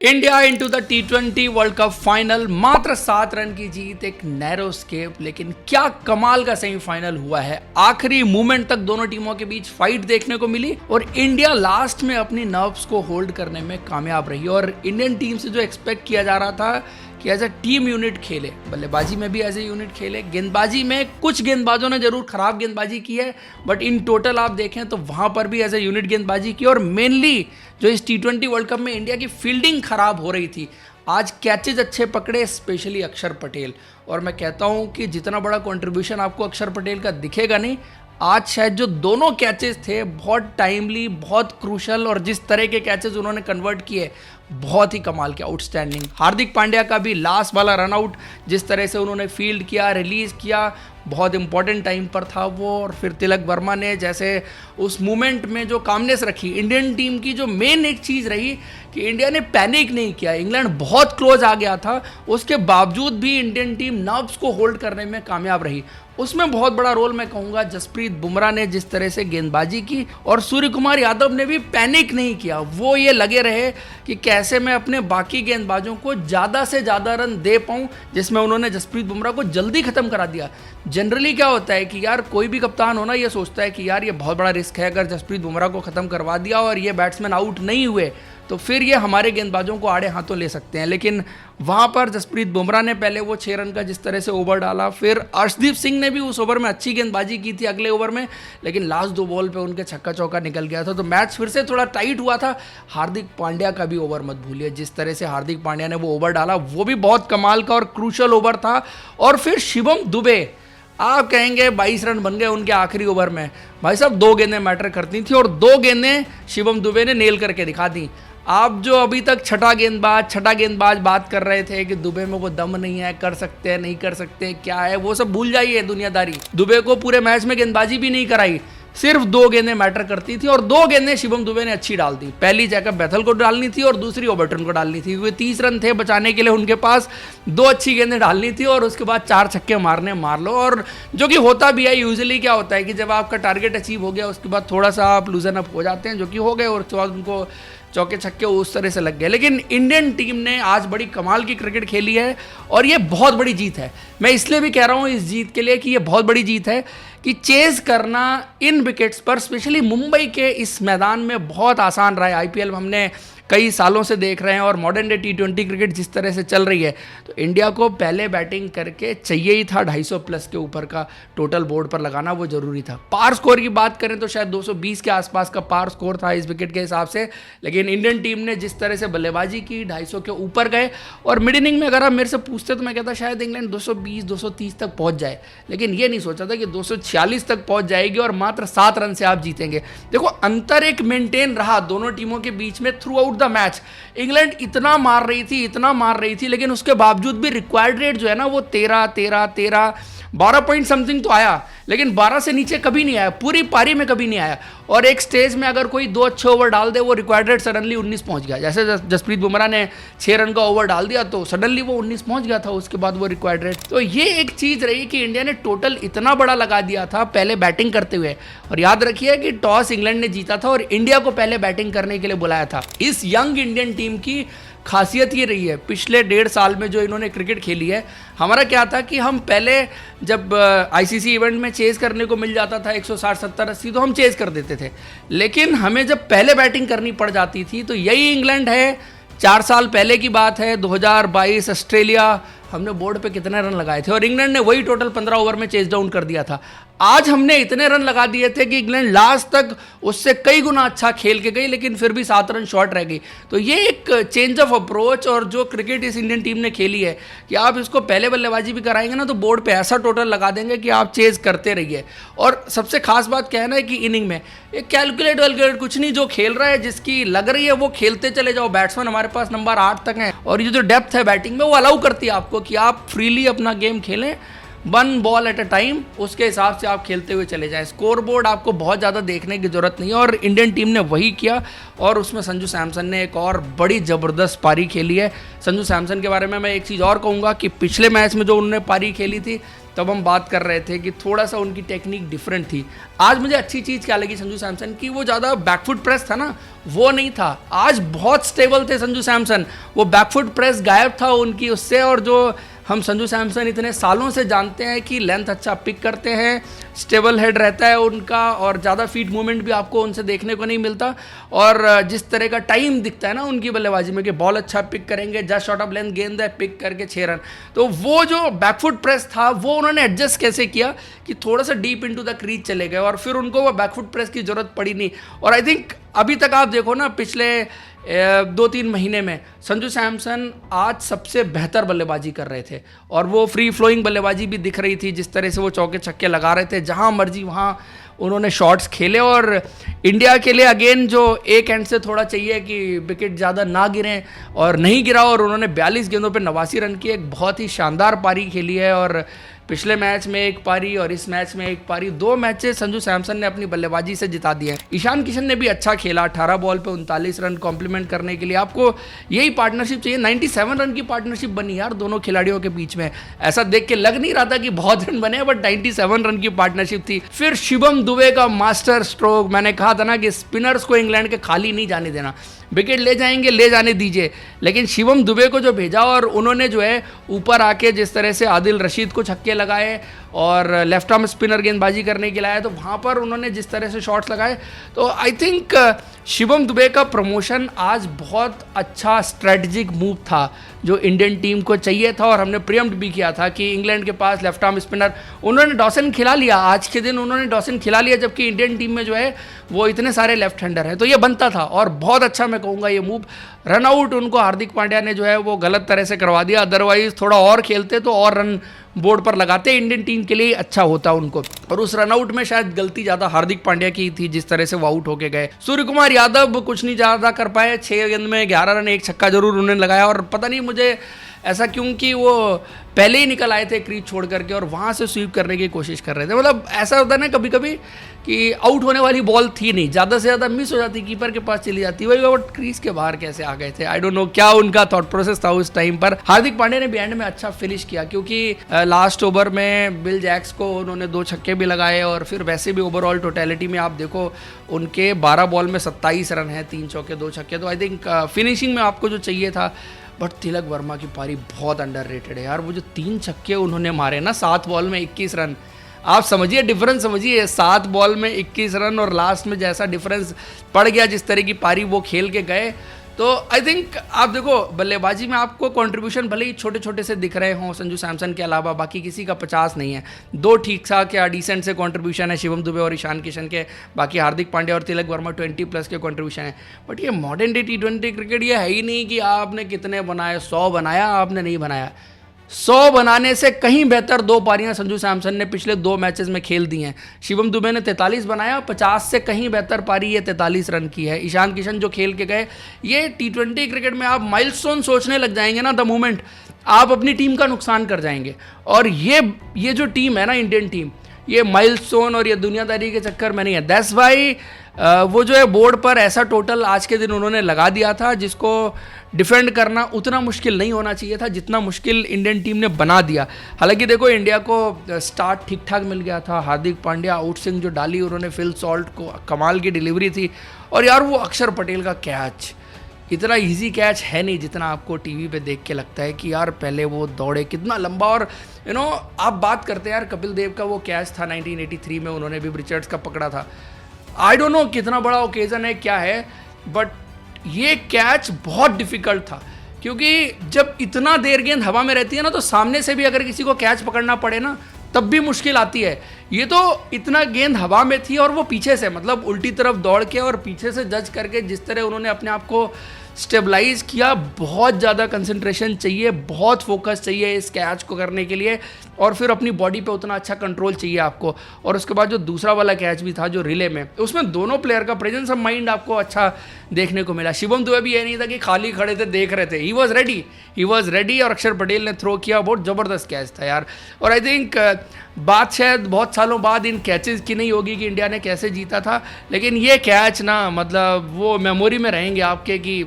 India into the T20 world cup final. मात्र 7 run की जीत, एक नैरो स्केप, लेकिन क्या कमाल का सेमीफाइनल हुआ है। आखिरी मोमेंट तक दोनों टीमों के बीच फाइट देखने को मिली और इंडिया लास्ट में अपनी नर्व्स को होल्ड करने में कामयाब रही। और इंडियन टीम से जो एक्सपेक्ट किया जा रहा था कि एज ए टीम यूनिट खेले, बल्लेबाजी में भी एज ए यूनिट खेले, गेंदबाजी में कुछ गेंदबाजों ने जरूर खराब गेंदबाजी की है, बट इन टोटल आप देखें तो वहां पर भी एज ए यूनिट गेंदबाजी की। और मेनली जो इस T20 वर्ल्ड कप में इंडिया की फील्डिंग खराब हो रही थी, आज कैचेज अच्छे पकड़े, स्पेशली अक्षर पटेल। और मैं कहता हूं कि जितना बड़ा कंट्रीब्यूशन आपको अक्षर पटेल का दिखेगा नहीं, आज शायद जो दोनों कैचेस थे बहुत टाइमली, बहुत क्रूशल, और जिस तरह के कैचेस उन्होंने कन्वर्ट किए बहुत ही कमाल के, आउटस्टैंडिंग। हार्दिक पांड्या का भी लास्ट वाला रन आउट जिस तरह से उन्होंने फील्ड किया, रिलीज किया, बहुत इंपॉर्टेंट टाइम पर था वो। और फिर तिलक वर्मा ने जैसे उस मोमेंट में जो कामनेस रखी, इंडियन टीम की जो मेन एक चीज़ रही कि इंडिया ने पैनिक नहीं किया। इंग्लैंड बहुत क्लोज आ गया था, उसके बावजूद भी इंडियन टीम नर्व्स को होल्ड करने में कामयाब रही। उसमें बहुत बड़ा रोल मैं कहूँगा जसप्रीत बुमराह ने जिस तरह से गेंदबाजी की, और सूर्य कुमार यादव ने भी पैनिक नहीं किया। वो ये लगे रहे कि कैसे मैं अपने बाकी गेंदबाजों को ज़्यादा से ज़्यादा रन दे पाऊँ, जिसमें उन्होंने जसप्रीत बुमराह को जल्दी ख़त्म करा दिया। जनरली क्या होता है कि यार कोई भी कप्तान होना ये सोचता है कि यार ये बहुत बड़ा रिस्क है, अगर जसप्रीत बुमराह को ख़त्म करवा दिया और ये बैट्समैन आउट नहीं हुए तो फिर ये हमारे गेंदबाजों को आड़े हाथों ले सकते हैं। लेकिन वहाँ पर जसप्रीत बुमराह ने पहले वो 6 रन का जिस तरह से ओवर डाला, फिर अर्शदीप सिंह ने भी उस ओवर में अच्छी गेंदबाजी की थी अगले ओवर में, लेकिन लास्ट 2 बॉल पे उनके छक्का चौका निकल गया था, तो मैच फिर से थोड़ा टाइट हुआ था। हार्दिक पांड्या का भी ओवर मत भूलिए, जिस तरह से हार्दिक पांड्या ने वो ओवर डाला वो भी बहुत कमाल का और क्रूशल ओवर था। और फिर शिवम दुबे, आप कहेंगे 22 रन बन गए उनके आखिरी ओवर में, भाई साहब 2 गेंदें मैटर करती थी और 2 गेंदें शिवम दुबे ने नेल करके दिखा दी। आप जो अभी तक छठा गेंदबाज बात कर रहे थे कि दुबे में वो दम नहीं है, कर सकते हैं नहीं कर सकते क्या है, वो सब भूल जाइए दुनियादारी। दुबे को पूरे मैच में गेंदबाजी भी नहीं कराई, सिर्फ 2 गेंदें मैटर करती थी और 2 गेंदें शिवम दुबे ने अच्छी डाल दी। पहली जैकब बैथल को डालनी थी और दूसरी ओबर्टन को डालनी थी, क्योंकि 30 रन थे बचाने के लिए उनके पास, 2 अच्छी गेंदें डालनी थी और उसके बाद 4 छक्के मार लो। और जो कि होता भी है, यूजुअली क्या होता है कि जब आपका टारगेट अचीव हो गया उसके बाद थोड़ा सा आप लूजन अप हो जाते हैं, जो कि हो गए, और उसके बाद उनको चौके छक्के उस तरह से लग गए। लेकिन इंडियन टीम ने आज बड़ी कमाल की क्रिकेट खेली है और ये बहुत बड़ी जीत है। मैं इसलिए भी कह रहा हूँ इस जीत के लिए कि ये बहुत बड़ी जीत है कि चेज करना इन विकेट्स पर, स्पेशली मुंबई के इस मैदान में, बहुत आसान रहा है। आईपीएल में हमने कई सालों से देख रहे हैं और मॉडर्न डे T20 क्रिकेट जिस तरह से चल रही है, तो इंडिया को पहले बैटिंग करके चाहिए ही था 250 प्लस के ऊपर का टोटल बोर्ड पर लगाना, वो जरूरी था। पार स्कोर की बात करें तो शायद 220 के आसपास का पार स्कोर था इस विकेट के हिसाब से, लेकिन इंडियन टीम ने जिस तरह से बल्लेबाजी की 250 के ऊपर गए। और मिड इनिंग में अगर आप मेरे से पूछते तो मैं कहता शायद इंग्लैंड 220-230 तक पहुंच जाए, लेकिन ये नहीं सोचा था कि 246 तक पहुंच जाएगी और मात्र 7 रन से आप जीतेंगे। देखो, अंतर एक मेंटेन रहा दोनों टीमों के बीच में through out the match. England इतना मार रही थी, लेकिन उसके बावजूद भी रिक्वायर्ड रेट जो है ना वो 13 12 पॉइंट समथिंग तो आया, लेकिन 12 से नीचे कभी नहीं आया, पूरी पारी में कभी नहीं आया। और एक स्टेज में अगर कोई 2 अच्छे ओवर डाल दे, वो रिक्वायर्ड रेट सडनली 19 पहुंच गया। जैसे जसप्रीत बुमराह ने 6 रन का ओवर डाल दिया तो सडनली वो 19 पहुंच गया था, उसके बाद वो रिक्वायर्ड रेट। तो ये एक चीज रही कि इंडिया ने टोटल इतना बड़ा लगा दिया था पहले बैटिंग करते हुए। और याद रखिए कि टॉस इंग्लैंड ने जीता था और इंडिया को पहले बैटिंग करने के लिए बुलाया था। इस यंग इंडियन टीम की खासियत ये रही है पिछले 1.5 साल में जो इन्होंने क्रिकेट खेली है। हमारा क्या था कि हम पहले जब आईसीसी इवेंट में चेज करने को मिल जाता था 160, 70, 80 तो हम चेज कर देते थे, लेकिन हमें जब पहले बैटिंग करनी पड़ जाती थी तो यही इंग्लैंड है। 4 साल पहले की बात है, 2022 ऑस्ट्रेलिया, हमने बोर्ड पे कितने रन लगाए थे और इंग्लैंड ने वही टोटल 15 ओवर में चेज डाउन कर दिया था। आज हमने इतने रन लगा दिए थे कि इंग्लैंड लास्ट तक उससे कई गुना अच्छा खेल के गई, लेकिन फिर भी 7 रन शॉर्ट रह गई। तो ये एक चेंज ऑफ अप्रोच, और जो क्रिकेट इस इंडियन टीम ने खेली है कि आप इसको पहले बल्लेबाजी भी कराएंगे ना तो बोर्ड पे ऐसा टोटल लगा देंगे कि आप चेज करते रहिए। और सबसे खास बात क्या है ना कि इनिंग में एक कैलकुलेट कुछ नहीं, जो खेल रहा है, जिसकी लग रही है वो खेलते चले जाओ। बैट्समैन हमारे पास नंबर 8 तक है और ये जो डेप्थ है बैटिंग में वो अलाउ करती है आपको कि आप फ्रीली अपना गेम खेलें, 1 बॉल एट अ टाइम, उसके हिसाब से आप खेलते हुए चले जाएं। स्कोर बोर्ड आपको बहुत ज़्यादा देखने की जरूरत नहीं है और इंडियन टीम ने वही किया। और उसमें संजू सैमसन ने एक और बड़ी ज़बरदस्त पारी खेली है। संजू सैमसन के बारे में मैं एक चीज़ और कहूँगा कि पिछले मैच में जो उन्होंने पारी खेली थी तब हम बात कर रहे थे कि थोड़ा सा उनकी टेक्निक डिफरेंट थी। आज मुझे अच्छी चीज़ क्या लगी संजू सैमसन की, वो ज़्यादा बैकफुट प्रेस था ना, वो नहीं था। आज बहुत स्टेबल थे संजू सैमसन, वो बैकफुट प्रेस गायब था उनकी उससे। और जो हम संजू सैमसन इतने सालों से जानते हैं कि लेंथ अच्छा पिक करते हैं, स्टेबल हेड रहता है उनका, और ज़्यादा फीट मूवमेंट भी आपको उनसे देखने को नहीं मिलता। और जिस तरह का टाइम दिखता है ना उनकी बल्लेबाजी में कि बॉल अच्छा पिक करेंगे, जस्ट शॉट ऑफ लेंथ गेंद है, पिक करके 6 रन। तो वो जो बैकफुट प्रेस था वो उन्होंने एडजस्ट कैसे किया कि थोड़ा सा डीप इनटू द क्रीज चले गए और फिर उनको वो बैकफुट प्रेस की जरूरत पड़ी नहीं। और आई थिंक अभी तक आप देखो ना, पिछले 2-3 महीने में संजू सैमसन आज सबसे बेहतर बल्लेबाजी कर रहे थे, और वो फ्री फ्लोइंग बल्लेबाजी भी दिख रही थी। जिस तरह से वो चौके छक्के लगा रहे थे, जहां मर्जी वहां उन्होंने शॉट्स खेले। और इंडिया के लिए अगेन जो एक एंड से थोड़ा चाहिए कि विकेट ज़्यादा ना गिरें, और नहीं गिरा, और उन्होंने 42 गेंदों पे 89 रन की एक बहुत ही शानदार पारी खेली है। और पिछले मैच में एक पारी और इस मैच में एक पारी, 2 मैचेस संजू सैमसन ने अपनी बल्लेबाजी से जिता दिए हैं। ईशान किशन ने भी अच्छा खेला, 18 बॉल पे 39 रन। कॉम्प्लीमेंट करने के लिए आपको यही पार्टनरशिप चाहिए। 97 रन की पार्टनरशिप बनी यार दोनों खिलाड़ियों के बीच में। ऐसा देख के लग नहीं रहा था कि बहुत रन बने, बट 97 रन की पार्टनरशिप थी। फिर शिवम दुबे का मास्टर स्ट्रोक, मैंने कहा था ना कि स्पिनर्स को इंग्लैंड के खाली नहीं जाने देना, विकेट ले जाएंगे, ले जाने दीजिए। लेकिन शिवम दुबे को जो भेजा, और उन्होंने जो है ऊपर आके जिस तरह से आदिल रशीद को छक्के लगाए और लेफ्ट आर्म स्पिनर गेंदबाजी करने के लिए, तो वहाँ पर उन्होंने जिस तरह से शॉट्स लगाए, तो आई थिंक शिवम दुबे का प्रमोशन आज बहुत अच्छा स्ट्रेटजिक मूव था जो इंडियन टीम को चाहिए था। और हमने प्रियम्प्ट भी किया था कि इंग्लैंड के पास लेफ्ट आर्म स्पिनर, उन्होंने डॉसन खिला लिया आज के दिन, उन्होंने डॉसन खिला लिया, जबकि इंडियन टीम में जो है वो इतने सारे लेफ्ट हैंडर हैं। तो ये बनता था, और बहुत अच्छा मैं कहूँगा ये मूव। रन आउट उनको हार्दिक पांड्या ने जो है वो गलत तरह से करवा दिया, अदरवाइज थोड़ा और खेलते तो और रन बोर्ड पर लगाते, इंडियन टीम के लिए अच्छा होता उनको। और उस रनआउट में शायद गलती ज़्यादा हार्दिक पांड्या की थी, जिस तरह से वो आउट होके गए। सूर्य कुमार यादव कुछ नहीं ज़्यादा कर पाए, 6 गेंद में 11 रन, 1 छक्का जरूर उन्होंने लगाया। और पता नहीं मुझे ऐसा क्योंकि वो पहले ही निकल आए थे क्रीज छोड़ करके और वहाँ से स्वीप करने की कोशिश कर रहे थे। मतलब ऐसा होता है ना कभी कभी कि आउट होने वाली बॉल थी नहीं, ज़्यादा से ज़्यादा मिस हो जाती, कीपर के पास चली जाती, वही बट क्रीज के बाहर कैसे आ गए थे, आई डोंट नो क्या उनका थॉट प्रोसेस था उस टाइम पर। हार्दिक पांड्या ने भी एंड में अच्छा फिनिश किया, क्योंकि लास्ट ओवर में बिल जैक्स को उन्होंने 2 छक्के भी लगाए, और फिर वैसे भी ओवरऑल टोटलिटी में आप देखो उनके 12 बॉल में 27 रन है, 3 चौके 2 छक्के। तो आई थिंक फिनिशिंग में आपको जो चाहिए था। बट तिलक वर्मा की पारी बहुत अंडररेटेड है यार। वो जो 3 छक्के उन्होंने मारे ना 7 बॉल में 21 रन, आप समझिए डिफरेंस, समझिए 7 बॉल में 21 रन और लास्ट में जैसा डिफरेंस पड़ गया, जिस तरह की पारी वो खेल के गए। तो आई थिंक आप देखो बल्लेबाजी में आपको कंट्रीब्यूशन भले ही छोटे छोटे से दिख रहे हों संजू सैमसन के अलावा, बाकी किसी का 50 नहीं है। 2 ठीक ठाक या डिसेंट से कंट्रीब्यूशन है शिवम दुबे और ईशान किशन के, बाकी हार्दिक पांड्या और तिलक वर्मा 20+ के कंट्रीब्यूशन है। बट ये मॉडर्न डे T20 क्रिकेट ये है ही नहीं कि आपने कितने बनाए, 100 बनाया आपने, नहीं बनाया। 100 बनाने से कहीं बेहतर 2 पारियां संजू सैमसन ने पिछले 2 मैचेस में खेल दी हैं। शिवम दुबे ने 43 बनाया, 50 से कहीं बेहतर पारी ये 43 रन की है। ईशान किशन जो खेल के गए, ये T20 क्रिकेट में आप माइलस्टोन सोचने लग जाएंगे ना, द मोमेंट आप अपनी टीम का नुकसान कर जाएंगे। और ये जो टीम है ना इंडियन टीम, ये माइलस्टोन और ये दुनियादारी के चक्कर में नहीं है। दैट्स वाई वो जो है बोर्ड पर ऐसा टोटल आज के दिन उन्होंने लगा दिया था, जिसको डिफेंड करना उतना मुश्किल नहीं होना चाहिए था जितना मुश्किल इंडियन टीम ने बना दिया। हालांकि देखो इंडिया को स्टार्ट ठीक ठाक मिल गया था, हार्दिक पांड्या आउट स्विंग जो डाली उन्होंने, फिल सॉल्ट को कमाल की डिलीवरी थी। और यार वो अक्षर पटेल का कैच, इतना इजी कैच है नहीं जितना आपको टीवी पे देख के लगता है कि यार पहले वो दौड़े कितना लंबा। और आप बात करते हैं यार कपिल देव का वो कैच था 1983 में, उन्होंने भी रिचर्ड्स का पकड़ा था। आई डोंट नो कितना बड़ा ओकेजन है क्या है, बट ये कैच बहुत डिफिकल्ट था, क्योंकि जब इतना देर गेंद हवा में रहती है ना, तो सामने से भी अगर किसी को कैच पकड़ना पड़े ना तब भी मुश्किल आती है। ये तो इतना गेंद हवा में थी और वो पीछे से, मतलब उल्टी तरफ दौड़ के और पीछे से जज करके जिस तरह उन्होंने अपने आप को स्टेबलाइज किया, बहुत ज़्यादा कंसंट्रेशन चाहिए, बहुत फोकस चाहिए इस कैच को करने के लिए, और फिर अपनी बॉडी पे उतना अच्छा कंट्रोल चाहिए आपको। और उसके बाद जो दूसरा वाला कैच भी था जो रिले में, उसमें दोनों प्लेयर का प्रेजेंस ऑफ माइंड आपको अच्छा देखने को मिला। शिवम दुबे भी ये नहीं था कि खाली खड़े थे देख रहे थे, ही वॉज रेडी और अक्षर पटेल ने थ्रो किया, बहुत ज़बरदस्त कैच था यार। और आई थिंक बात शायद बहुत सालों बाद इन कैचेस की नहीं होगी कि इंडिया ने कैसे जीता था, लेकिन ये कैच ना मतलब वो मेमोरी में रहेंगे आपके कि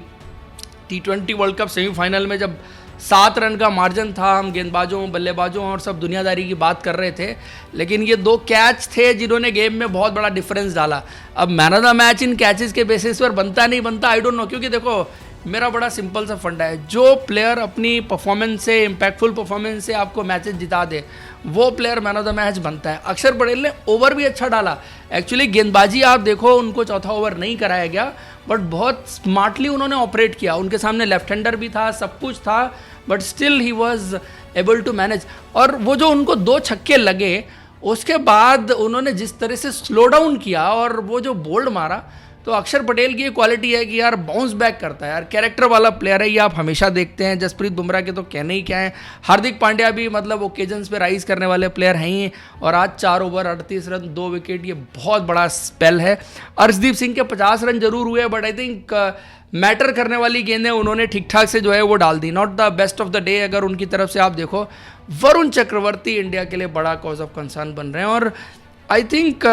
T20 वर्ल्ड कप सेमीफाइनल में जब 7 रन का मार्जिन था, हम गेंदबाजों बल्लेबाजों और सब दुनियादारी की बात कर रहे थे, लेकिन ये 2 कैच थे जिन्होंने गेम में बहुत बड़ा डिफरेंस डाला। अब man of the match in catches के बेसिस पर बनता नहीं बनता आई डोंट नो, क्योंकि देखो मेरा बड़ा सिंपल सा फंडा है, जो प्लेयर अपनी परफॉर्मेंस से, इम्पैक्टफुल परफॉर्मेंस से आपको मैचेस जिता दे वो player man of the match बनता है। अक्षर पटेल ने ओवर भी अच्छा डाला, एक्चुअली गेंदबाजी आप देखो उनको चौथा ओवर नहीं कराया गया, बट बहुत स्मार्टली उन्होंने ऑपरेट किया। उनके सामने लेफ्ट हैंडर भी था, सब कुछ था, but still he was able to manage. और वो जो उनको 2 छक्के लगे उसके बाद उन्होंने जिस तरह से स्लो डाउन किया और वो जो बोल्ड मारा, तो अक्षर पटेल की ये क्वालिटी है कि यार बाउंस बैक करता है यार, कैरेक्टर वाला प्लेयर है, ये आप हमेशा देखते हैं। जसप्रीत बुमराह के तो कहने ही क्या है, हार्दिक पांड्या भी मतलब ओकेजन्स पे राइज करने वाले प्लेयर हैं ही, और आज 4 ओवर 38 रन 2 विकेट, ये बहुत बड़ा स्पेल है। अर्शदीप सिंह के 50 रन जरूर हुए, बट आई थिंक मैटर करने वाली गेंदें उन्होंने ठीक ठाक से जो है वो डाल दी, not the best of the day अगर उनकी तरफ से आप देखो। वरुण चक्रवर्ती इंडिया के लिए बड़ा कॉज ऑफ कंसर्न बन रहे हैं, और आई थिंक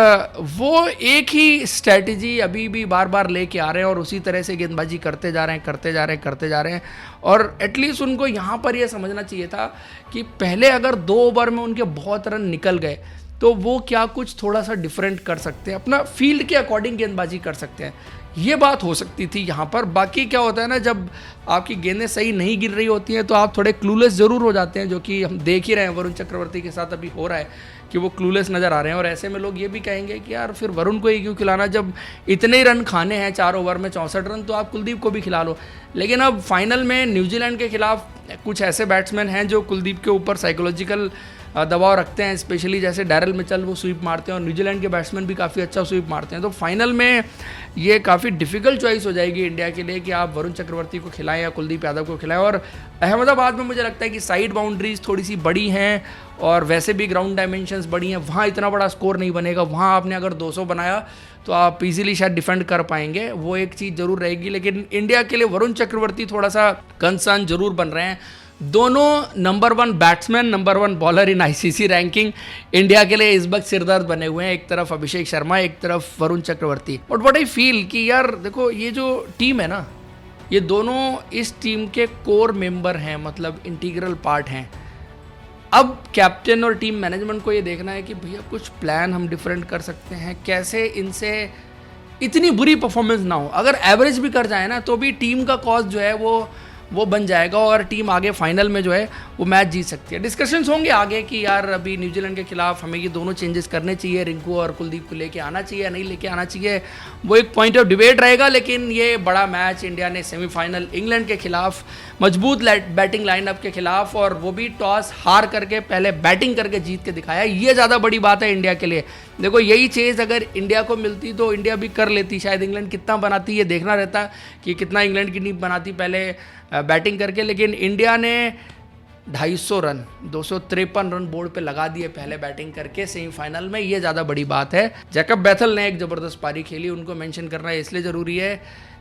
वो एक ही स्ट्रैटेजी अभी भी बार बार लेके आ रहे हैं और उसी तरह से गेंदबाजी करते जा रहे हैं। और एटलीस्ट उनको यहाँ पर ये समझना चाहिए था कि पहले अगर 2 ओवर में उनके बहुत रन निकल गए तो वो क्या कुछ थोड़ा सा डिफरेंट कर सकते हैं, अपना फील्ड के अकॉर्डिंग गेंदबाजी कर सकते हैं, ये बात हो सकती थी यहाँ पर। बाकी क्या होता है ना, जब आपकी गेंदें सही नहीं गिर रही होती हैं तो आप थोड़े क्लूलेस ज़रूर हो जाते हैं, जो कि हम देख ही रहे हैं वरुण चक्रवर्ती के साथ अभी हो रहा है कि वो क्लूलेस नज़र आ रहे हैं। और ऐसे में लोग ये भी कहेंगे कि यार फिर वरुण को ही क्यों खिलाना, जब इतने ही रन खाने हैं 4 ओवर में 64 रन, तो आप कुलदीप को भी खिला लो। लेकिन अब फाइनल में न्यूजीलैंड के खिलाफ कुछ ऐसे बैट्समैन हैं जो कुलदीप के ऊपर साइकोलॉजिकल दबाव रखते हैं, स्पेशली जैसे डैरल मिचेल वो स्वीप मारते हैं, और न्यूजीलैंड के बैट्समैन भी काफ़ी अच्छा स्वीप मारते हैं। तो फाइनल में ये काफ़ी डिफिकल्ट चॉइस हो जाएगी इंडिया के लिए कि आप वरुण चक्रवर्ती को खिलाएं या कुलदीप यादव को खिलाएं। और अहमदाबाद में मुझे लगता है कि साइड बाउंड्रीज थोड़ी सी बड़ी हैं और वैसे भी ग्राउंड डायमेंशंस बड़ी हैं, वहाँ इतना बड़ा स्कोर नहीं बनेगा। वहाँ आपने अगर 200 बनाया तो आप इजीली शायद डिफेंड कर पाएंगे, वो एक चीज़ जरूर रहेगी। लेकिन इंडिया के लिए वरुण चक्रवर्ती थोड़ा सा कंसर्न जरूर बन रहे हैं। दोनों नंबर 1 बैट्समैन, नंबर 1 बॉलर इन आईसीसी रैंकिंग इंडिया के लिए इस वक्त सिरदर्द बने हुए हैं, एक तरफ अभिषेक शर्मा, एक तरफ Varun Chakravarthy. But what I feel कि यार देखो ये जो टीम है ना, ये दोनों इस टीम के कोर मेंबर हैं, मतलब इंटीग्रल पार्ट हैं। अब कैप्टन और टीम मैनेजमेंट को ये देखना है कि भैया कुछ प्लान हम डिफरेंट कर सकते हैं, कैसे इनसे इतनी बुरी परफॉर्मेंस ना हो। अगर एवरेज भी कर जाए ना तो भी टीम का कॉज जो है वो बन जाएगा और टीम आगे फाइनल में जो है वो मैच जीत सकती है। डिस्कशंस होंगे आगे कि यार अभी न्यूजीलैंड के खिलाफ हमें ये दोनों चेंजेस करने चाहिए, रिंकू और कुलदीप को लेके आना चाहिए या नहीं लेके आना चाहिए, वो एक पॉइंट ऑफ डिबेट रहेगा। लेकिन ये बड़ा मैच इंडिया ने सेमीफाइनल इंग्लैंड के खिलाफ मजबूत बैटिंग लाइनअप के खिलाफ, और वो भी टॉस हार करके पहले बैटिंग करके जीत के दिखाया, ये ज़्यादा बड़ी बात है इंडिया के लिए। देखो यही चीज़ अगर इंडिया को मिलती तो इंडिया भी कर लेती, शायद इंग्लैंड कितना बनाती ये देखना रहता कि कितना इंग्लैंड की टीम बनाती पहले बैटिंग करके। लेकिन इंडिया ने 250 रन 253 रन बोर्ड पे लगा दिए पहले बैटिंग करके सेमीफाइनल में, ये ज़्यादा बड़ी बात है। जैकब बैथल ने एक ज़बरदस्त पारी खेली, उनको मेंशन करना इसलिए ज़रूरी है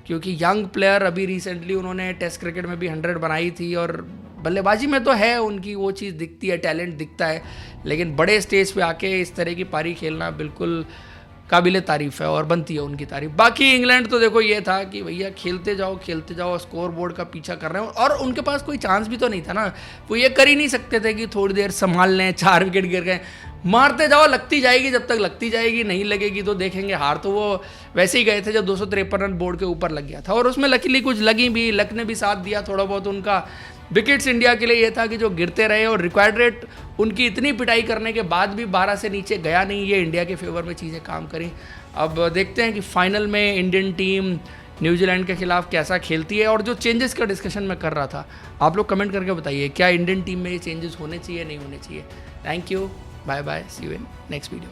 क्योंकि यंग प्लेयर, अभी रिसेंटली उन्होंने टेस्ट क्रिकेट में भी 100 बनाई थी, और बल्लेबाजी में तो है उनकी वो चीज़ दिखती है, टैलेंट दिखता है, लेकिन बड़े स्टेज पे आके इस तरह की पारी खेलना बिल्कुल काबिले तारीफ़ है और बनती है उनकी तारीफ। बाकी इंग्लैंड तो देखो ये था कि भैया खेलते जाओ, स्कोर बोर्ड का पीछा कर रहे हो, और उनके पास कोई चांस भी तो नहीं था ना, वो ये कर ही नहीं सकते थे कि थोड़ी देर संभाल लें, 4 विकेट गिर गए, मारते जाओ, लगती जाएगी, जब तक लगती जाएगी, नहीं लगेगी तो देखेंगे हार। तो वो वैसे ही गए थे जब 253 रन बोर्ड के ऊपर लग गया था, और उसमें लकीली कुछ लगी भी, लक ने भी साथ दिया थोड़ा बहुत उनका। विकेट्स इंडिया के लिए ये था कि जो गिरते रहे, और रिक्वायर्ड रेट उनकी इतनी पिटाई करने के बाद भी 12 से नीचे गया नहीं, ये इंडिया के फेवर में चीज़ें काम करी। अब देखते हैं कि फाइनल में इंडियन टीम न्यूजीलैंड के खिलाफ कैसा खेलती है। और जो चेंजेस का डिस्कशन मैं कर रहा था, आप लोग कमेंट करके बताइए क्या इंडियन टीम में ये चेंजेस होने चाहिए नहीं होने चाहिए। Thank you, bye bye, see you in next video.